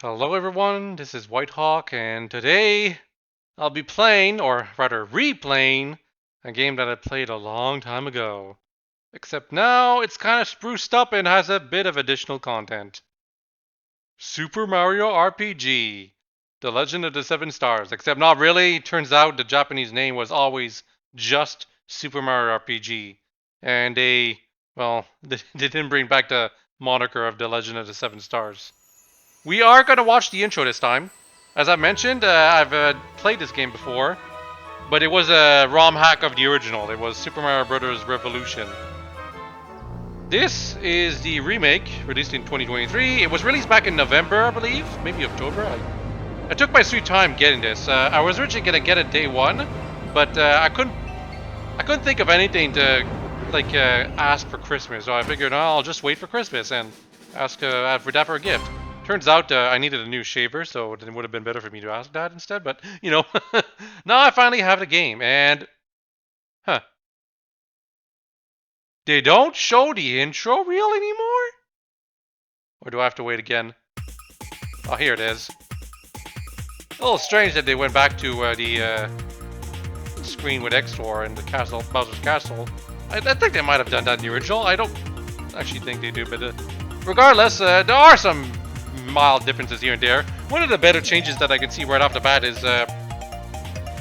Hello everyone, this is WhiteHawke, and today I'll be playing, or rather replaying, a game that I played a long time ago. Except now it's kind of spruced up and has a bit of additional content. Super Mario RPG, The Legend of the Seven Stars. Except not really, turns out the Japanese name was always just Super Mario RPG. And they didn't bring back the moniker of The Legend of the Seven Stars. We are going to watch the intro this time. As I mentioned, I've played this game before, but it was a ROM hack of the original. It was Super Mario Bros. Revolution. This is the remake, released in 2023. It was released back in November, I believe, maybe October. I took my sweet time getting this. I was originally gonna get it day one, but I couldn't think of anything to ask for Christmas. So I figured, oh, I'll just wait for Christmas and ask for that for a gift. Turns out I needed a new shaver, so it would have been better for me to ask that instead. But you know, now I finally have the game, and huh, they don't show the intro reel anymore. Or do I have to wait again? Oh, here it is. A little strange that they went back to the screen with X-Tor and the castle, Bowser's Castle. I think they might have done that in the original. I don't actually think they do, but regardless, there are some mild differences here and there. One of the better changes that I can see right off the bat is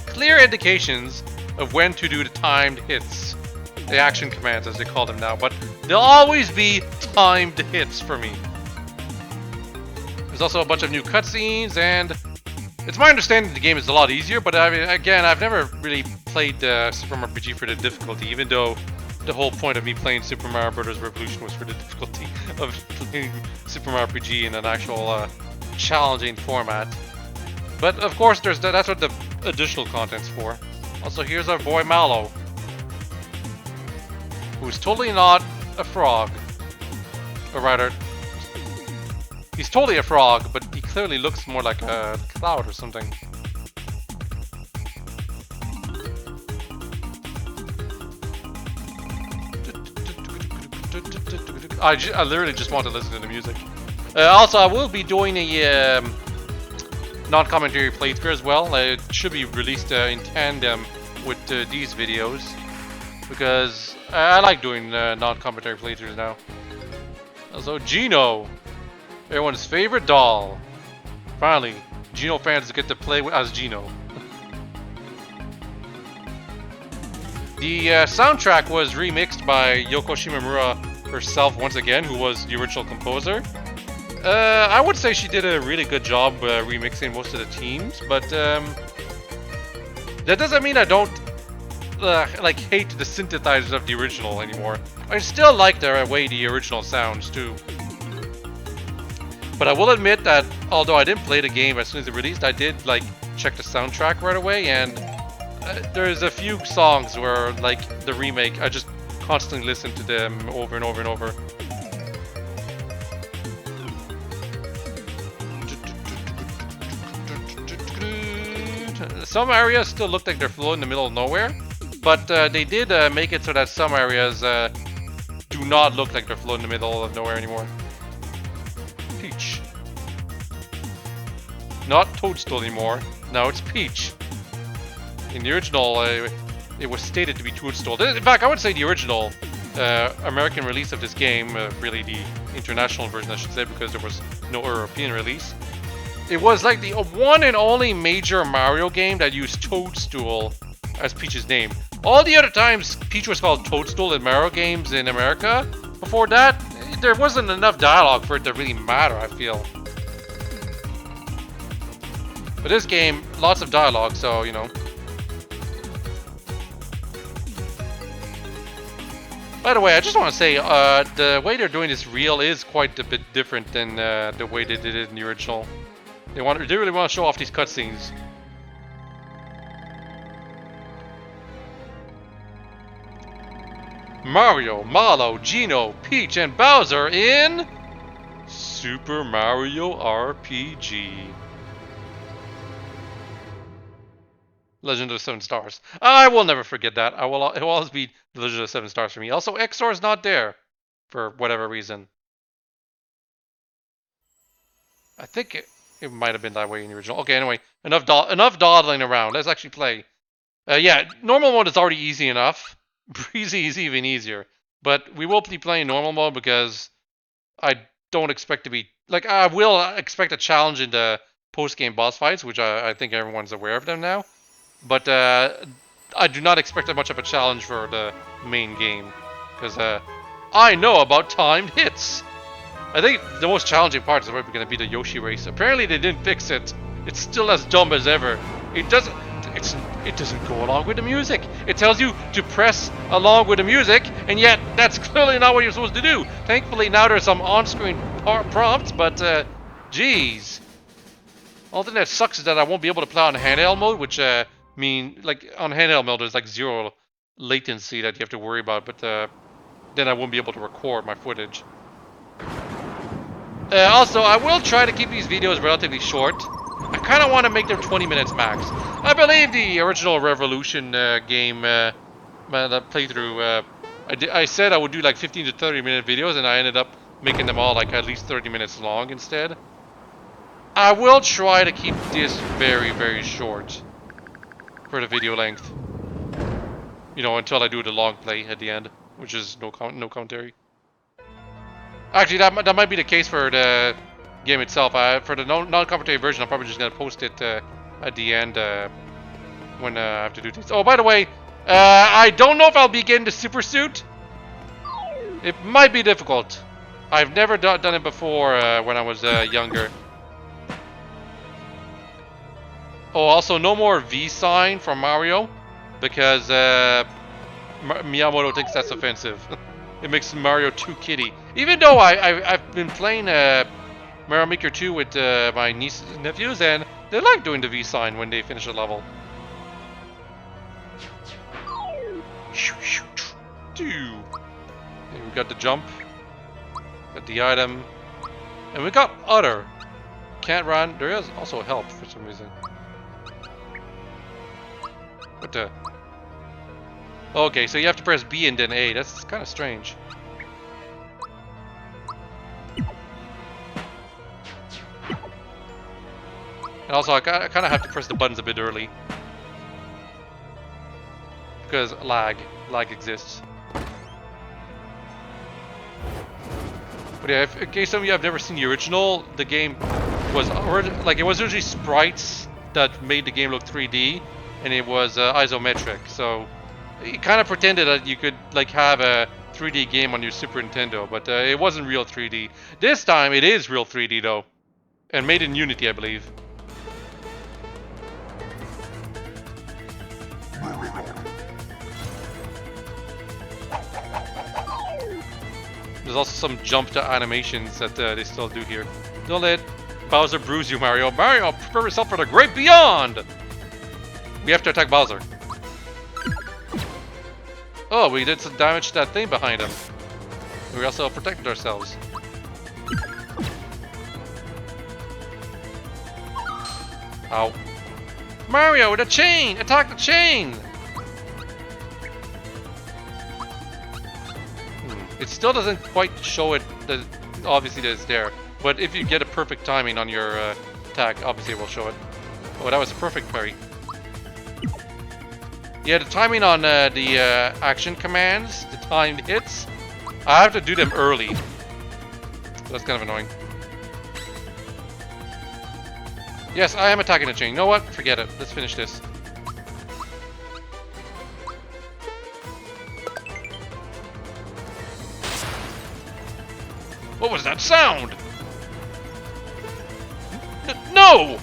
clear indications of when to do the timed hits. The action commands, as they call them now, but they'll always be timed hits for me. There's also a bunch of new cutscenes, and it's my understanding the game is a lot easier, but again, I've never really played Super Mario RPG for the difficulty, even though the whole point of me playing Super Mario Bros. Revolution was for the difficulty of playing Super Mario RPG in an actual challenging format. But of course, that's what the additional content's for. Also, here's our boy Mallow, who's totally not a frog. Or rather, he's totally a frog, but he clearly looks more like a cloud or something. I literally just want to listen to the music. Also, I will be doing a non-commentary playthrough as well. It should be released in tandem with these videos, because I like doing non-commentary playthroughs now. Also, Geno, everyone's favorite doll. Finally, Geno fans get to play as Geno. The soundtrack was remixed by Yoko Shimomura herself once again, who was the original composer. I would say she did a really good job remixing most of the themes, but that doesn't mean I don't hate the synthesizers of the original anymore. I still like the way the original sounds too. But I will admit that although I didn't play the game as soon as it released, I did check the soundtrack right away, and there's a few songs where the remake, I just constantly listen to them over and over and over. Some areas still look like they're floating in the middle of nowhere, but they did make it so that some areas do not look like they're floating in the middle of nowhere anymore. Peach. Not Toadstool anymore. Now it's Peach. In the original, it was stated to be Toadstool. In fact, I would say the original American release of this game, really the international version I should say, because there was no European release. It was like the one and only major Mario game that used Toadstool as Peach's name. All the other times Peach was called Toadstool in Mario games in America, before that, there wasn't enough dialogue for it to really matter, I feel. But this game, lots of dialogue, so, you know. By the way, I just want to say, the way they're doing this reel is quite a bit different than the way they did it in the original. They really want to show off these cutscenes. Mario, Mallow, Geno, Peach, and Bowser in Super Mario RPG. Legend of the Seven Stars. I will never forget that. It will always be the Legend of the Seven Stars for me. Also, X-Star is not there for whatever reason. I think It might have been that way in the original. Okay, anyway, enough dawdling around. Let's actually play. Yeah, normal mode is already easy enough. Breezy is even easier. But we will be playing normal mode because I don't expect to be... Like, I will expect a challenge in the post-game boss fights, which I think everyone's aware of them now. But I do not expect that much of a challenge for the main game. Because I know about timed hits. I think the most challenging part is probably going to be the Yoshi race. Apparently they didn't fix it. It's still as dumb as ever. It doesn't go along with the music. It tells you to press along with the music, and yet that's clearly not what you're supposed to do. Thankfully now there's some on-screen prompts, but geez. All thing that sucks is that I won't be able to play on handheld mode, which mean like on handheld mode there's like zero latency that you have to worry about, but then I won't be able to record my footage. Also, I will try to keep these videos relatively short. I kind of want to make them 20 minutes max. I believe the original Revolution game the playthrough, I said I would do like 15 to 30 minute videos, and I ended up making them all like at least 30 minutes long instead. I will try to keep this very, very short for the video length. You know, until I do the long play at the end, which is no commentary. Actually, that might be the case for the game itself. For the non-commentary version, I'm probably just going to post it at the end when I have to do things. Oh, by the way, I don't know if I'll be getting the super suit. It might be difficult. I've never done it before when I was younger. Oh, also no more V sign from Mario because Miyamoto thinks that's offensive. It makes Mario too kiddie. Even though I've been playing Mario Maker 2 with my nieces and nephews, and they like doing the V sign when they finish a level. And we got the jump, got the item, and we got other. Can't run. There is also help for some reason. What the? Okay, so you have to press B and then A. That's kind of strange. And also, I kind of have to press the buttons a bit early. Because lag exists. But yeah, in case some of you have never seen the original, the game was like it was originally sprites that made the game look 3D, and it was isometric. So it kind of pretended that you could like have a 3D game on your Super Nintendo, but it wasn't real 3D. This time it is real 3D though, and made in Unity, I believe. There's also some jump to animations that they still do here. Don't let Bowser bruise you, Mario. Mario, prepare yourself for the great beyond! We have to attack Bowser. Oh, we did some damage to that thing behind him. We also protected ourselves. Ow. Mario, the chain! Attack the chain! It still doesn't quite show it, that obviously that it's there. But if you get a perfect timing on your attack, obviously it will show it. Oh, that was a perfect parry. Yeah, the timing on the action commands, the timed hits, I have to do them early. So that's kind of annoying. Yes, I am attacking the chain. You know what? Forget it. Let's finish this. What was that sound? No!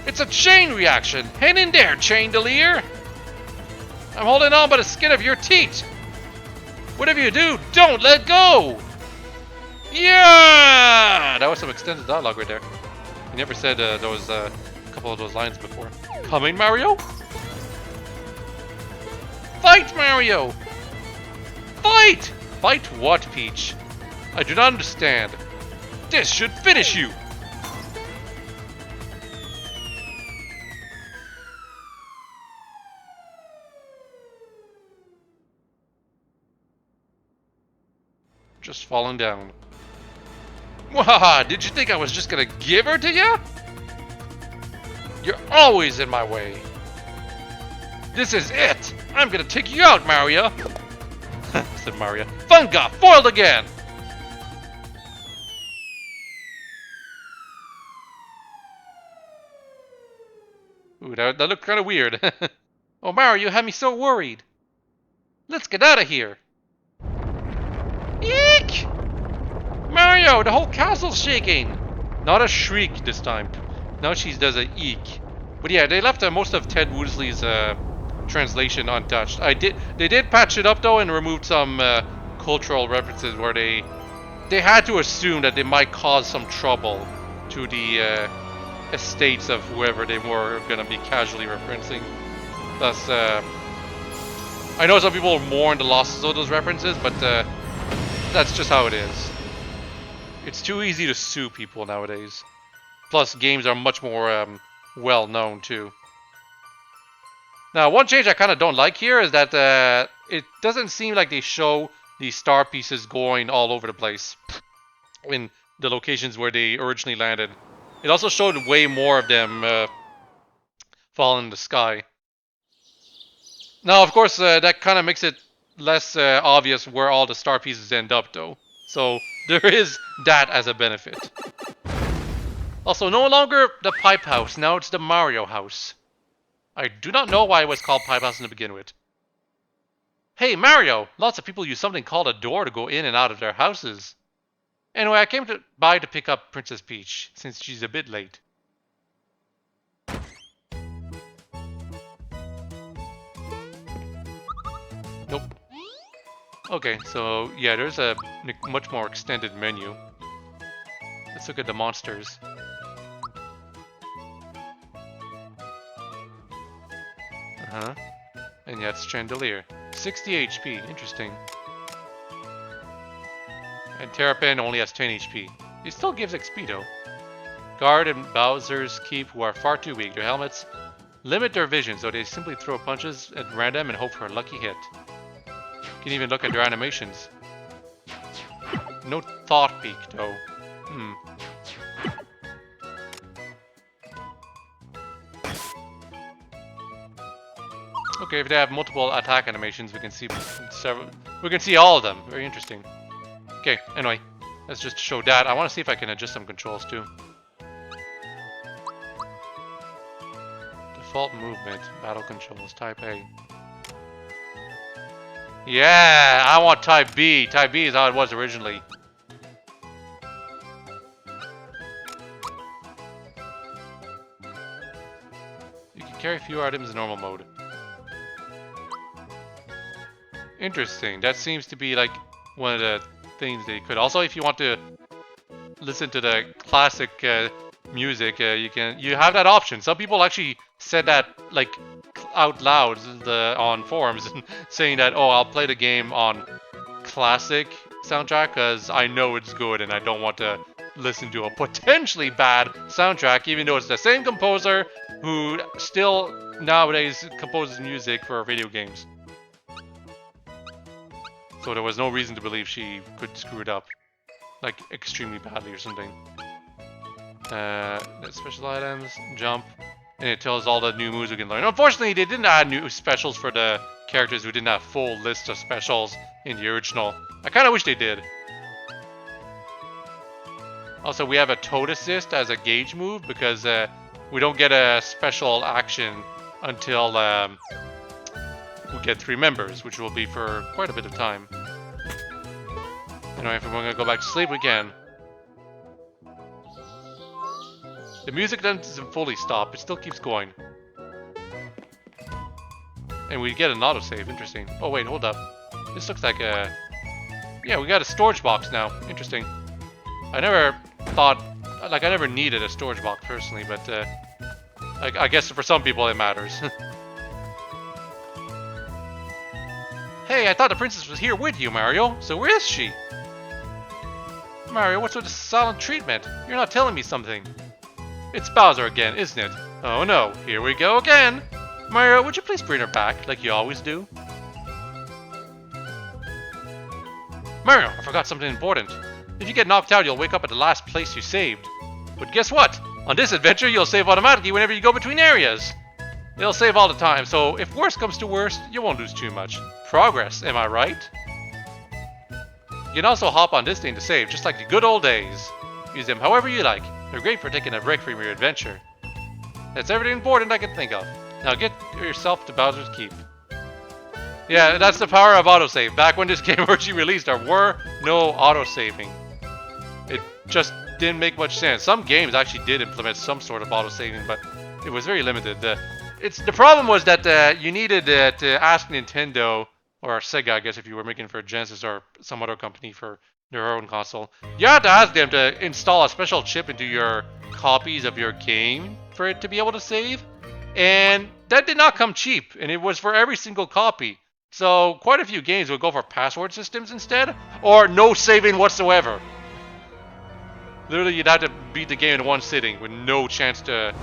It's a chain reaction! Hang in there, Chandelier! I'm holding on by the skin of your teeth! Whatever you do, don't let go! Yeah! That was some extended dialogue right there. You never said those a couple of those lines before. Coming, Mario? Fight, Mario! Fight! Fight what, Peach? I do not understand. This should finish you! Just falling down. Wahaha, did you think I was just gonna give her to you? You're always in my way. This is it! I'm gonna take you out, Mario! Said Mario. Funga! Foiled again! Ooh, that looked kind of weird. Oh, Mario, you had me so worried. Let's get out of here. Eek! Mario, the whole castle's shaking. Not a shriek this time. Now she does a eek. But yeah, they left most of Ted Woosley's translation untouched. They did patch it up though and removed some cultural references where they had to assume that they might cause some trouble to the estates of whoever they were going to be casually referencing. Thus, I know some people mourn the losses of those references, but that's just how it is. It's too easy to sue people nowadays. Plus, games are much more well known too. Now, one change I kind of don't like here is that it doesn't seem like they show these star pieces going all over the place in the locations where they originally landed. It also showed way more of them falling in the sky. Now, of course, that kind of makes it less obvious where all the star pieces end up, though. So, there is that as a benefit. Also, no longer the Pipe House, now it's the Mario House. I do not know why it was called Pipe House to begin with. Hey, Mario! Lots of people use something called a door to go in and out of their houses. Anyway, I came by to pick up Princess Peach, since she's a bit late. Nope. Okay, so yeah, there's a much more extended menu. Let's look at the monsters. Uh-huh. And yeah, it's Chandelier. 60 HP, interesting. And Terrapin only has 10 HP. He still gives XP though. Guard and Bowser's Keep, who are far too weak. Their helmets limit their vision, so they simply throw punches at random and hope for a lucky hit. You can even look at their animations. No thought peak though. Okay, if they have multiple attack animations, we can see several. We can see all of them. Very interesting. Okay, anyway, let's just show that. I want to see if I can adjust some controls too. Default movement, battle controls, type A. Yeah, I want type B. Type B is how it was originally. You can carry fewer items in normal mode. Interesting. That seems to be like one of the things they could. Also, if you want to listen to the classic music, you have that option. Some people actually said that like out loud on forums, saying that, oh, I'll play the game on classic soundtrack because I know it's good and I don't want to listen to a potentially bad soundtrack, even though it's the same composer who still nowadays composes music for video games. So there was no reason to believe she could screw it up, like extremely badly or something. Special items, jump, and it tells all the new moves we can learn. Unfortunately, they didn't add new specials for the characters who didn't have full list of specials in the original. I kind of wish they did. Also, we have a Toad Assist as a gauge move because we don't get a special action until we get 3 members, which will be for quite a bit of time. Anyway, if we're going to go back to sleep, we can. The music doesn't fully stop, it still keeps going. And we get an autosave, interesting. Oh wait, hold up. This looks like a... Yeah, we got a storage box now, interesting. I never thought... Like, I never needed a storage box personally, but I guess for some people it matters. Hey, I thought the princess was here with you, Mario. So where is she? Mario, what's with the silent treatment? You're not telling me something. It's Bowser again, isn't it? Oh no, here we go again. Mario, would you please bring her back, like you always do? Mario, I forgot something important. If you get knocked out, you'll wake up at the last place you saved. But guess what? On this adventure, you'll save automatically whenever you go between areas. It'll save all the time, so if worst comes to worst, you won't lose too much. Progress, am I right? You can also hop on this thing to save, just like the good old days. Use them however you like. They're great for taking a break from your adventure. That's everything important I can think of. Now get yourself to Bowser's Keep. Yeah, that's the power of autosave. Back when this game originally released, there were no autosaving. It just didn't make much sense. Some games actually did implement some sort of autosaving, but it was very limited. The problem was that you needed to ask Nintendo, or Sega, I guess, if you were making for Genesis or some other company for their own console. You had to ask them to install a special chip into your copies of your game for it to be able to save. And that did not come cheap, and it was for every single copy. So quite a few games would go for password systems instead, or no saving whatsoever. Literally, you'd have to beat the game in one sitting with no chance to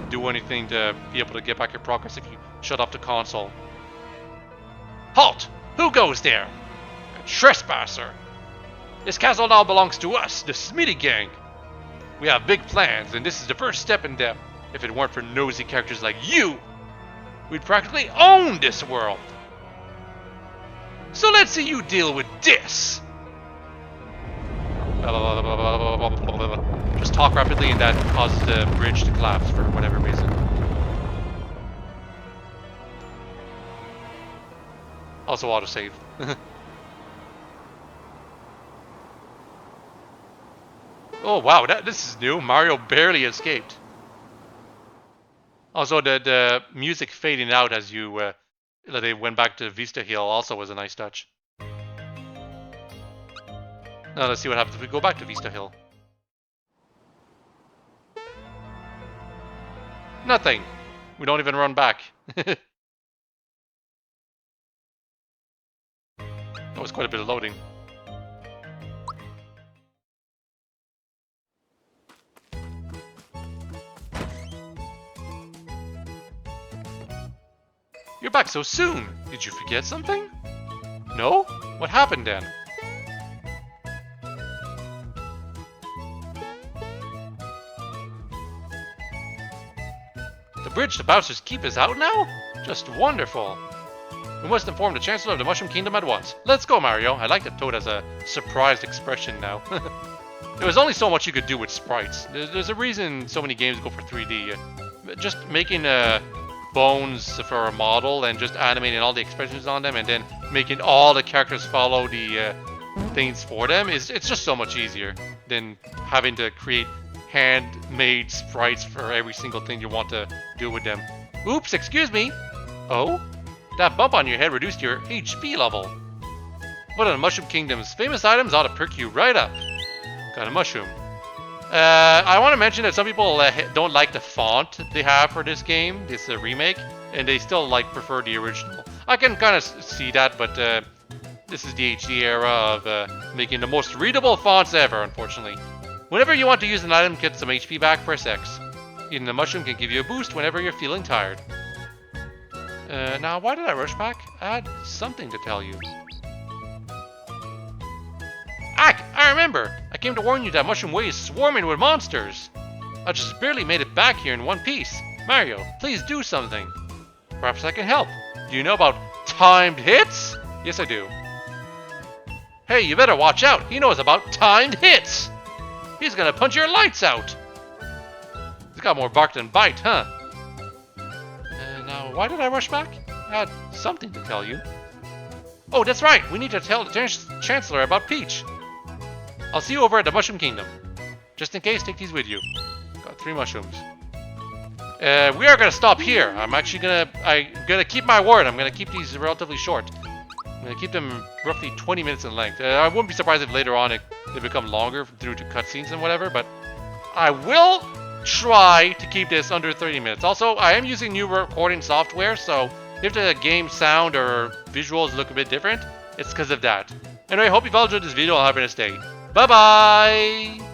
do anything to be able to get back your progress if you shut off the console. Halt! Who goes there? A trespasser! This castle now belongs to us, the Smitty Gang. We have big plans, and this is the first step in them. If it weren't for nosy characters like you, we'd practically own this world. So let's see you deal with this. Just talk rapidly, and that causes the bridge to collapse for whatever reason. Also autosave. Oh wow, this is new. Mario barely escaped. Also, the music fading out as you they went back to Vista Hill also was a nice touch. Now let's see what happens if we go back to Vista Hill. Nothing. We don't even run back. That was quite a bit of loading. You're back so soon. Did you forget something? No? What happened then? The bridge to Bowser's Keep is out now? Just wonderful. We must inform the Chancellor of the Mushroom Kingdom at once. Let's go, Mario. I like that Toad has a surprised expression now. There was only so much you could do with sprites. There's a reason so many games go for 3D. Just making bones for a model and just animating all the expressions on them and then making all the characters follow the things for them it's just so much easier than having to create handmade sprites for every single thing you want to do with them. Oops, excuse me. Oh? That bump on your head reduced your HP level. One of the Mushroom Kingdom's famous items ought to perk you right up. Got a mushroom. I want to mention that some people don't like the font they have for this game, this remake, and they still prefer the original. I can kind of see that, but this is the HD era of making the most readable fonts ever, unfortunately. Whenever you want to use an item to get some HP back, press X. Eating the mushroom can give you a boost whenever you're feeling tired. Now, why did I rush back? I had something to tell you. Ack! I remember! I came to warn you that Mushroom Way is swarming with monsters! I just barely made it back here in one piece. Mario, please do something. Perhaps I can help. Do you know about timed hits? Yes, I do. Hey, you better watch out! He knows about timed hits! He's gonna punch your lights out! He's got more bark than bite, huh? Now, why did I rush back? I had something to tell you. Oh, that's right! We need to tell the Chancellor about Peach. I'll see you over at the Mushroom Kingdom. Just in case, take these with you. Got 3 mushrooms. We are gonna stop here. I'm gonna keep my word. I'm gonna keep these relatively short. I'm gonna keep them roughly 20 minutes in length. I wouldn't be surprised if later on they become longer due to cutscenes and whatever, but I will try to keep this under 30 minutes. Also, I am using new recording software, so if the game sound or visuals look a bit different, it's because of that. Anyway, hope you've all enjoyed this video. I'll have a nice day. Bye-bye!